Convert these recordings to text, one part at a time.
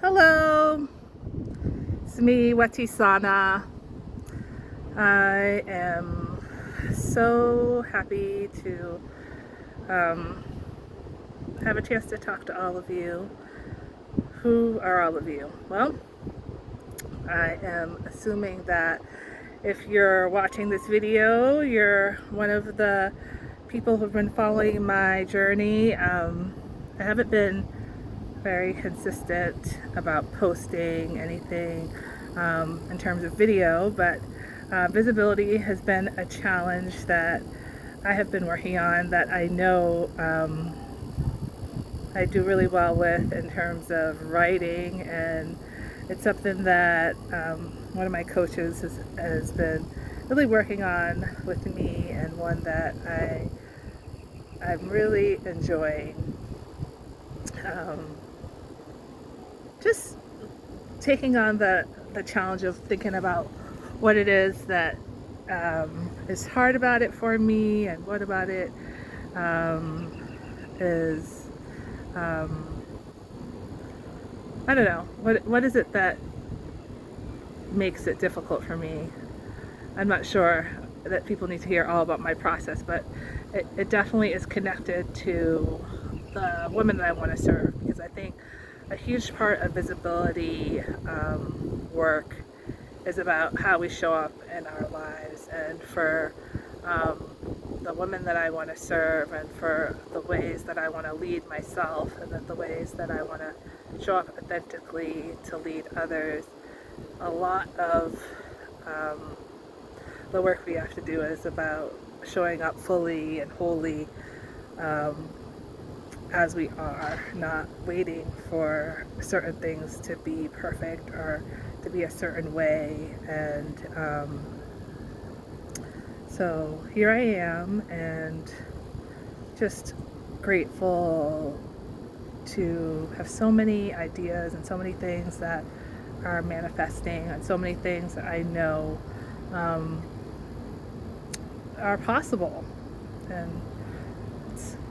Hello, it's me, Watisana. I am so happy to um, have a chance to talk to all of you. Who are all of you? Well, I am assuming that if you're watching this video, you're one of the people who've been following my journey. I haven't been very consistent about posting anything in terms of video, but visibility has been a challenge that I have been working on, that I know I do really well with in terms of writing, and it's something that one of my coaches has been really working on with me, and one that I'm really enjoying. Just taking on the challenge of thinking about what it is that is hard about it for me, and what about it is I don't know, what is it that makes it difficult for me. I'm not sure that people need to hear all about my process, but it definitely is connected to the women that I want to serve, because I think a huge part of visibility work is about how we show up in our lives, and for the women that I want to serve, and for the ways that I want to lead myself, and the ways that I want to show up authentically to lead others. A lot of the work we have to do is about showing up fully and wholly as we are, not waiting for certain things to be perfect or to be a certain way. And so here I am, and just grateful to have so many ideas and so many things that are manifesting, and so many things that I know are possible. And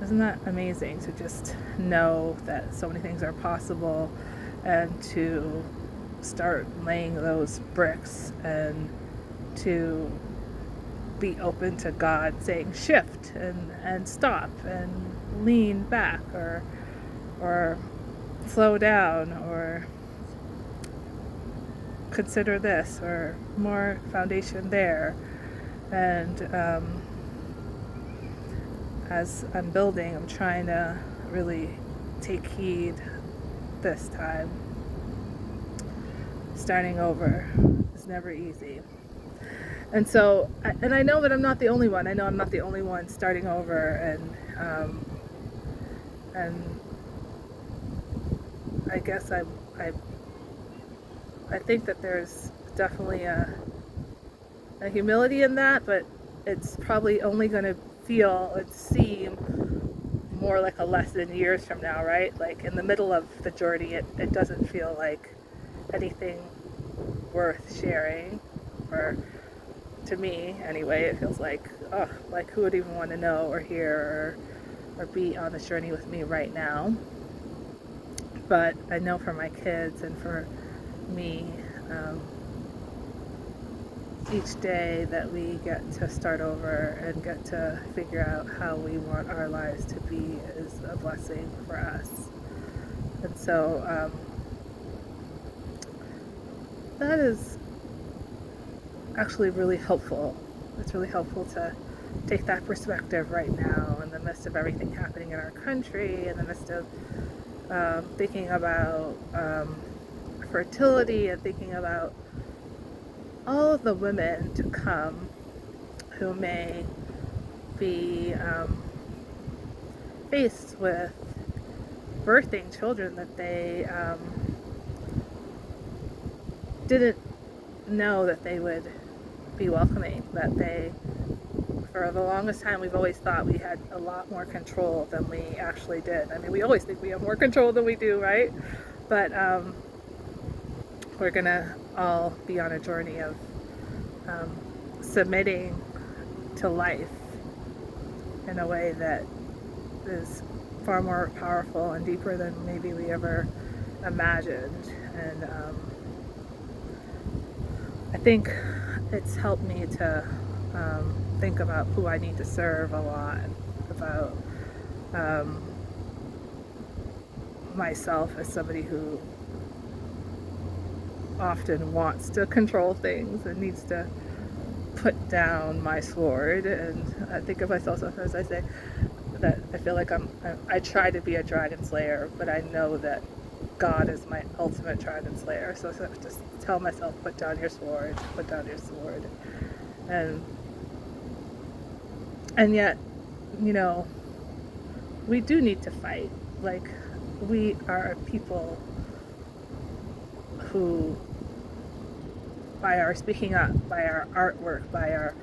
isn't that amazing to just know that so many things are possible, and to start laying those bricks, and to be open to God saying shift and stop and lean back, or slow down, or consider this, or more foundation there. And as I'm building, I'm trying to really take heed this time. Starting over is never easy. And so, and I know that I'm not the only one. I know I'm not the only one starting over, and I guess I think that there's definitely a humility in that, but it's probably only going to feel and seem more like a lesson years from now, right? Like in the middle of the journey, it doesn't feel like anything worth sharing, or to me anyway, it feels like, oh, like who would even want to know or hear or be on this journey with me right now. But I know for my kids and for me, each day that we get to start over and get to figure out how we want our lives to be is a blessing for us. And so that is actually really helpful. It's really helpful to take that perspective right now, in the midst of everything happening in our country, in the midst of thinking about fertility, and thinking about all of the women to come who may be faced with birthing children that they didn't know that they would be welcoming, that they, for the longest time, we've always thought we had a lot more control than we actually did. I mean, we always think we have more control than we do, right? But we're gonna all be on a journey of submitting to life in a way that is far more powerful and deeper than maybe we ever imagined. And I think it's helped me to think about who I need to serve a lot, about um, myself as somebody who often wants to control things and needs to put down my sword. And I think of myself sometimes, I say that I feel like I try to be a dragon slayer, but I know that God is my ultimate dragon slayer. So I just tell myself, put down your sword, put down your sword. And yet, you know, we do need to fight. Like, we are people who, by our speaking up, by our artwork, by our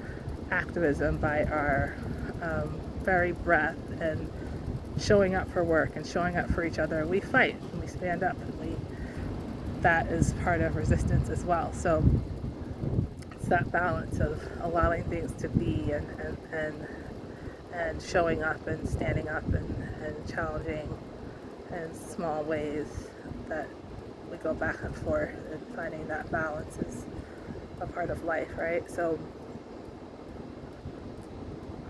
activism, by our very breath and showing up for work and showing up for each other, we fight and we stand up, and that is part of resistance as well. So it's that balance of allowing things to be and showing up and standing up and challenging in small ways, that we go back and forth, and finding that balance is a part of life, right? So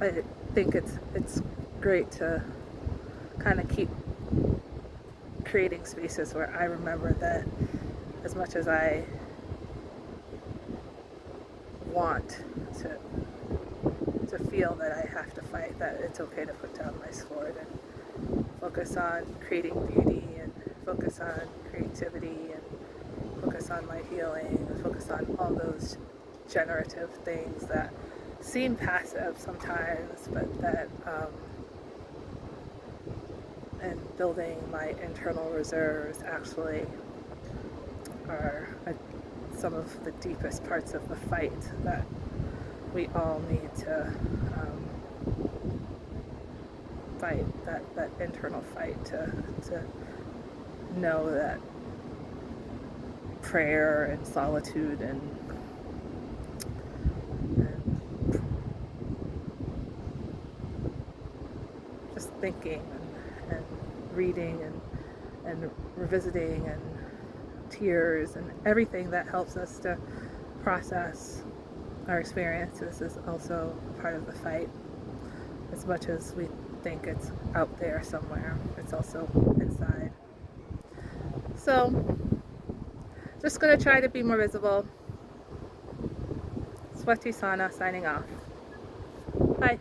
I think it's great to kind of keep creating spaces where I remember that as much as I want to feel that I have to fight, that it's okay to put down my sword and focus on creating beauty, and focus on creativity, and focus on my healing, and focus on all those generative things that seem passive sometimes, but that and building my internal reserves actually are some of the deepest parts of the fight that we all need to fight, that internal fight to know that prayer and solitude and just thinking and reading and revisiting and tears and everything that helps us to process our experiences is also part of the fight. As much as we think it's out there somewhere, it's also inside. So, just gonna try to be more visible. Swati Sana signing off. Bye.